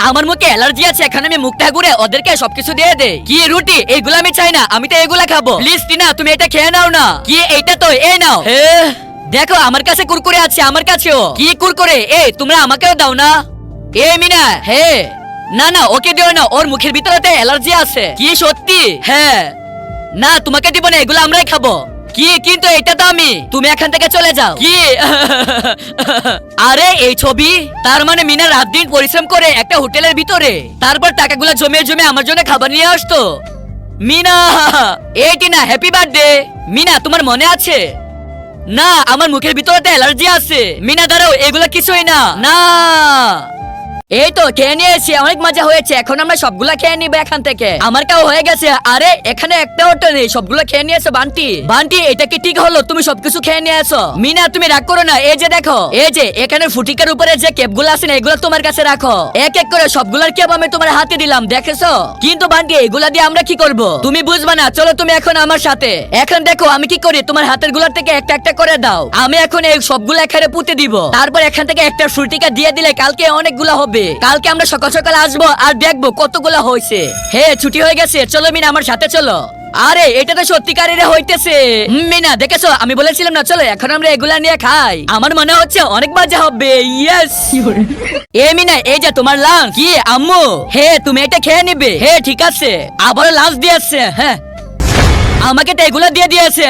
আমার মুখে অ্যালার্জি আছে, এখন আমি মুখটা ঘুরে ওদেরকে সবকিছু দিয়ে দে। কি রুটি? এইগুলো আমি চাই না, আমি তো এগুলা খাবো। প্লিজ টিনা, তুমি এটা খেয়ে নাও না। কি এইটা তো এই নাও। দেখো আমার কাছে কুরকুরে আছে, আমার কাছেও। কি কুরকুরে? তোমরা আমাকেও দাও না। মিনা, না না ওকে দিও না, ওর মুখের ভিতরে অ্যালার্জি আছে। কি সত্যি? হ্যাঁ। না তোমাকে দিব না, এগুলো আমরাই খাবো। কি কিন্তু এটা তো আমি। তুমি এখান থেকে চলে যাও। কি? আরে এই ছবি, তার মানে মিনা রাত দিন পরিশ্রম করে একটা হোটেলের ভিতরে, তারপর টাকাগুলো জমে জমে আমার জন্য খাবার নিয়ে আসতো। মিনা, এই টিনা হ্যাপি বার্থডে। মিনা তোমার মনে আছে? না আমার মুখের ভিতরে অ্যালার্জি আছে। মিনা দাঁড়াও, এগুলো কিছুই না। না এই তো খেয়ে নিয়েছি, অনেক মজা হয়েছে। এখন আমরা সবগুলা খেয়ে নিবো এখান থেকে। আমার কাও হয়ে গেছে। আরে এখানে একটা ওটা নেই, সবগুলো খেয়ে নিয়েছো বান্টি। বান্টি এটা কি ঠিক হলো? তুমি সবকিছু খেয়ে নিয়েছো। মিনা তুমি রাগ করো না, এই যে দেখো, এই যে এখানে ফুটিকার উপরে যে কেপগুলো আছে না, এগুলো তোমার কাছে রাখো। এক এক করে সবগুলার কেপ আমি তোমার হাতে দিলাম, দেখেছো? কিন্তু বান্টি এগুলা দিয়ে আমরা কি করব? তুমি বুঝবা না, চলো তুমি এখন আমার সাথে। এখন দেখো আমি কি করি, তোমার হাতের গুলার থেকে একটা একটা করে দাও। আমি এখন এই সবগুলো এখানে পুঁতে দিব, তারপর এখান থেকে একটা ফুটিকা দিয়ে দিলে কালকে অনেকগুলা হবে। কালকে আমরা সকাল সকাল আসবো আর দেখবো কতগুলো হয়েছে। ছুটি হয়ে গেছে, চলো মিনা আমার সাথে চলো। আরে এটা তো সত্যিকারের হইতেছে। মিনা দেখেছো, আমি বলেছিলাম না, চলো এখন আমরা এগুলা নিয়ে খাই। আমার মনে হচ্ছে অনেক মজা হবে। ইয়েস। মিনা এই যে তোমার লাঞ্চ। কি আম্মু? তুমি এটা খেয়ে নিবে। ঠিক আছে। আবার লাঞ্চ দিয়েছে। আমাকে তো এগুলা দিয়ে দিয়েছে।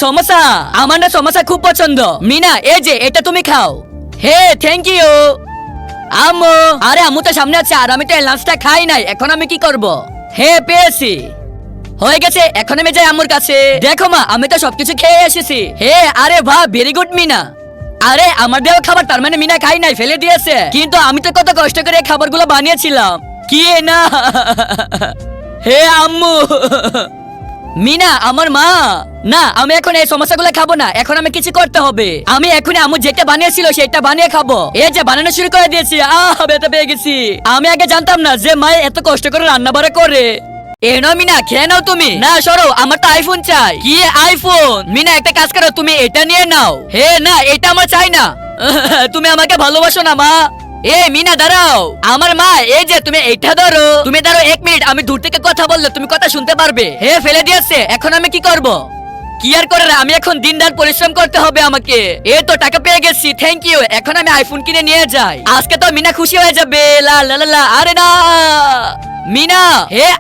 সমোসা, আমার না সমোসা খুব পছন্দ। মিনা এই যে এটা তুমি খাও। থ্যাংক ইউ আম্মু। আরে আম্মু তো সামনে আছে, আর আমি তো লাঞ্চটা খাই নাই। এখন আমি কি করব? পেয়েছি, হয়ে গেছে। এখন আমি যাই আম্মুর কাছে। দেখো মা, আমি তো সবকিছু খেয়ে এসেছি। আরে বাহ, ভেরি গুড মিনা। আরে আমার দেওয়া খাবার, তার মানে মিনা খাই নাই, ফেলে দিয়েছে। কিন্তু আমি তো কত কষ্ট করে খাবারগুলো বানিয়েছিলাম। কি না? আম্মু। মিনা আমার মা। না আমি এখন এই সমস্যাগুলো খাবো না, এখন আমি কিছু করতে হবে। আমি এখন আম্মু যেটা বানিয়েছিল সেটা বানিয়ে খাবো। এই যে বানানো শুরু করে দিয়েছি। ব্যথা পেয়ে গেছি। আমি আগে জানতাম না যে মা এত কষ্ট করে রান্না বাড়া করে। মিনা খেয়ে নাও তুমি। না সরো, আমার তো আইফোন চাই। কি আইফোন? মিনা একটা কাজ করো, তুমি এটা নিয়ে নাও। না এটা আমার চাই না। তুমি আমাকে ভালোবাসো না মা? মিনা দাঁড়াও, আমার মা। এই যে তুমি এইটা ধরো। তুমি ধরো 1 মিনিট, আমি দূর থেকে কথা বললে তুমি কথা শুনতে পারবে। ফেলে দিয়েছে, এখন আমি কি করব? কি আর করার, আমি এখন দিন রাত পরিশ্রম করতে হবে আমাকে। তো টাকা পেয়ে গেছি, থ্যাংক ইউ। এখন আমি আইফোন কিনে নিয়ে যাই। আজকে তো মিনা খুশি হয়ে যাবে। লা লা লা লা। আরে না মিনা।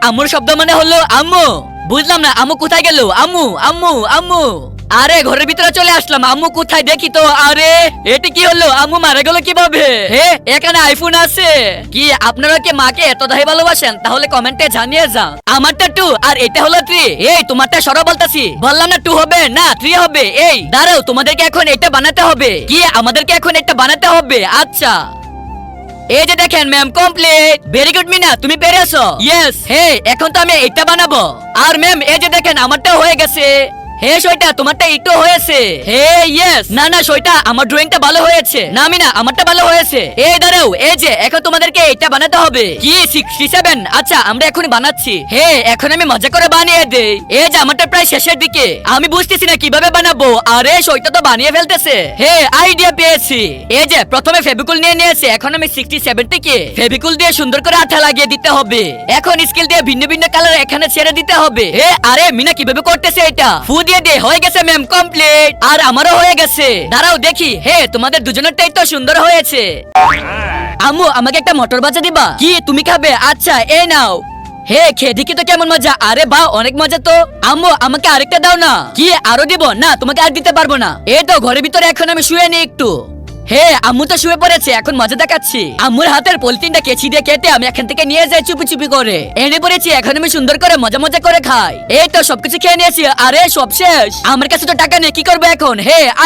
আম্মুর শব্দ মনে হলো। আম্মু, বুঝলাম না আম্মু কোথায় গেল? আম্মু আম্মু আম্মু। আরে ঘরের ভিতরে চলে আসলাম, আম্মু কোথায় দেখি তো। আরে এটা কি হলো? আম্মু মারা গেল কিভাবে? এখানে আইফোন আছে। কি আপনারা কি মাকে এত দাহি ভালোবাসেন? তাহলে কমেন্টে জানিয়ে যান। আমারটা 2 আর এটা হলো 3। তোমারটা সরো বলতাছি। বললাম না 2 হবে না 3 হবে। দাঁড়াও, তোমাদেরকে এখন এটা বানাতে হবে। কি আমাদেরকে এখন এটা বানাতে হবে? আচ্ছা এই যে দেখেন ma'am, complete. Very good Meena, তুমি পেরেছো। ইয়েস। এখন তো আমি এটা বানাবো। আর ম্যাম এই যে দেখেন আমারটাও হয়ে গেছে। সইটা তোমারটা একটু হয়েছে। ইয়েস। না না সইটা আমার ড্রয়িংটা ভালো হয়েছে। না মিনা আমারটা ভালো হয়েছে। দাঁড়াও, এই যে এখন তোমাদেরকে এটা বানাতে হবে। কি 67? আচ্ছা আমরা এখনই বানাচ্ছি। এখন আমি মজা করে বানিয়ে দেই। এই যে আমারটা প্রায় শেষের দিকে, আমি বুঝতেছি না কিভাবে বানাবো। আরে সইটা তো বানিয়ে ফেলতেছে। আইডিয়া পেয়েছি। এই যে প্রথমে ফেভিকুল নিয়ে নিয়েছে, এখন আমি 67টিকে ফেভিকুল দিয়ে সুন্দর করে আঠা লাগিয়ে দিতে হবে। এখন স্কেল দিয়ে ভিন্ন ভিন্ন কালার এখানে ছেড়ে দিতে হবে। আরে মিনা কিভাবে করতেছে এটা? হয়ে গেছে ম্যাম, কমপ্লিট। আর আমারও হয়ে গেছে। দাঁড়াও দেখি। তোমাদের দুজনেরটাই তো সুন্দর হয়েছে। আম্মু আমাকে একটা মটর ভাজা দিবা? কি তুমি খাবে? আচ্ছা এই নাও। খেয়ে দেখি তো কেমন মজা। আরে বাহ, অনেক মজা তো। আম্মু আমাকে আরেকটা দাও না। কি আরো দিব? না তোমাকে আর দিতে পারবো না। তো ঘরের ভিতরে এখন আমি শুয়ে নি একটু। আম্মু তো শুয়ে পড়েছে, এখন মজা দেখাচ্ছি। আম্মুর হাতের পলিথিনটা কেচি দিয়ে কেটে আমি এখান থেকে নিয়ে যাই চুপি চুপি করে। এনে পড়েছি, এখন আমি সুন্দর করে মজা মজা করে খাই। তো সবকিছু খেয়ে নিয়েছি। আরে সব শেষ। আমার কাছে তো টাকা নেই, কি করবো এখন?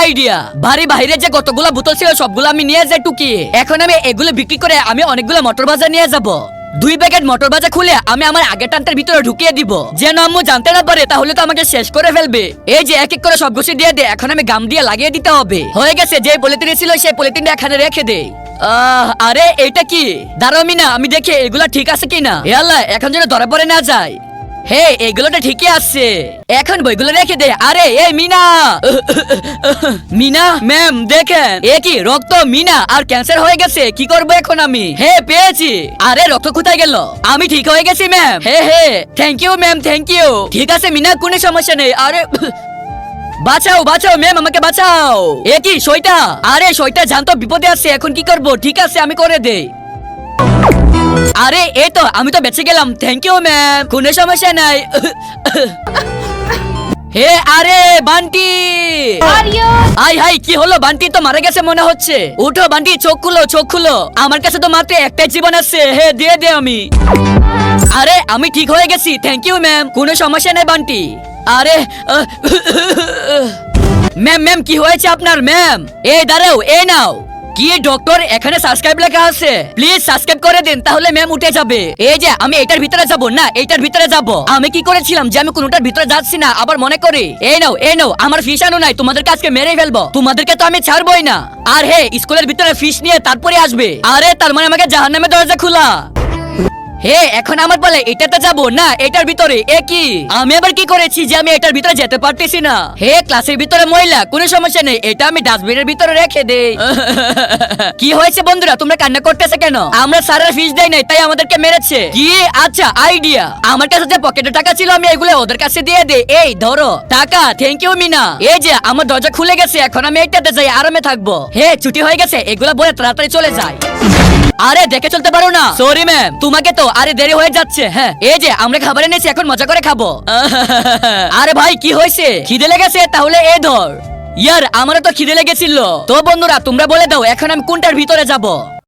আইডিয়া। বাড়ি বাইরে যে কতগুলো বোতল ছিল সবগুলো আমি নিয়ে যাই টুকিয়ে। এখন আমি এগুলো বিক্রি করে আমি অনেকগুলো মটর ভাজা নিয়ে যাবো। 2 প্যাকেট মটর ভাজা খুলে আমি আমার আগের টানটার ভিতরে ঢুকিয়ে দিব, যেন আম্মু জানতে না পারে, তাহলে তো আমাকে শেষ করে ফেলবে। এই যে এক এক করে সব ঘষে দিয়ে দে। এখন আমি গাম দিয়ে লাগিয়ে দিতে হবে। হয়ে গেছে। যে পলিথিন ছিল সেই পলিথিনটা এখানে রেখে দে। আরে এটা কি? দাঁড়াও মিনা, আমি দেখি এগুলা ঠিক আছে কিনা। আল্লাহ, এখন যেন ধরা পড়ে না যায়। হে এগুলো তো ঠিকই আছে, এখন বইগুলো রেখে দে। আরে এই মিনা মিনা ম্যাম দেখেন, এ কি রক্ত মিনা আর ক্যান্সার হয়ে গেছে, কি করবো এখন আমি? হে পেয়েছি। আরে রক্ত কোথায় গেল? আমি ঠিক হয়ে গেছি ma'am. Hey thank you ma'am, thank you. ঠিক আছে মিনা, কোনো সমস্যা নেই। আরে বাঁচাও বাঁচাও ম্যাম, আমাকে বাঁচাও। এ কি সইটা? আরে সইটা জানতো বিপদে আছে, এখন কি করব? ঠিক আছে আমি করে দেই। আরে এই তো, আমি তো বেঁচে গেলাম। থ্যাংক ইউ ম্যাম, কোনো সমস্যা নাই। হে আরে বান্টি, হাই হাই, কি হলো? বান্টি তো মারা গেছে মনে হচ্ছে। উঠো বান্টি, চোখ খুলো চোখ খুলো। আমার কাছে তো মাত্র একটাই জীবন আছে। হে দিয়ে দে আমি। আরে আমি ঠিক হয়ে গেছি, থ্যাংক ইউ ম্যাম, কোনো সমস্যা নেই বান্টি। আরে ম্যাম ম্যাম কি হয়েছে আপনার ম্যাম? এই দাঁড়াও, এই নাও। কি ডক্টর, এখানে সাবস্ক্রাইব লেখা আছে, প্লিজ সাবস্ক্রাইব করে দিন, তাহলে ম্যাম উঠে যাবে। এই যে আমি এটার ভিতরে যাব না, এইটার ভিতরে যাব। আমি কি করেছিলাম যে আমি কোনোটার ভিতরে যাচ্ছি না, আবার মনে করি। এই নাও এই নাও, আমার ফিস আনো নাই, তোমাদেরকে আজকে মেরে ফেলবো। তোমাদেরকে তো আমি ছাড়বই না। আর হে, স্কুলের ভিতরে ফিস নিয়ে তারপরে আসবে। আরে তার মানে আমাকে জাহান্নামের দরজা খোলা। হে এখন আমার বলে এটাতে যাব না, এটার ভিতরে। এ কি, আমি আবার কি করেছি যে আমি এটার ভিতরে যেতে পারতেছি না? হে ক্লাসের ভিতরে ময়লা, কোনো সমস্যা নেই, এটা আমি ডাস্টবিনের ভিতরে রেখে দেই। কি হয়েছে বন্ধুরা, তোমরা কান্না করতেছে কেন? আমরা স্যারের ফিস দেই নাই, তাই আমাদেরকে মেরেছে। কি আচ্ছা আইডিয়া, আমার কাছে যে পকেটে টাকা ছিল আমি এগুলো ওদের কাছে দিয়ে দেই। এই ধরো টাকা। Thank you Meena. এই যে আমার দরজা খুলে গেছে, এখন আমি এইটাতে যাই, আরামে থাকবো। হে ছুটি হয়ে গেছে, এগুলো বলে তাড়াতাড়ি চলে যায়। আরে দেখে চলতে পারো না? সরি ম্যাম, তোমাকে তো। আরে দেরি হয়ে যাচ্ছে। হ্যাঁ এই যে আমরা খাবার এনেছি, এখন মজা করে খাবো। আরে ভাই কি হয়েছে? খিদে লেগেছে? তাহলে এই ধর। ইয়ার আমারও তো খিদে লেগেছিল। তো বন্ধুরা তোমরা বলে দাও এখন আমি কোনটার ভিতরে যাব?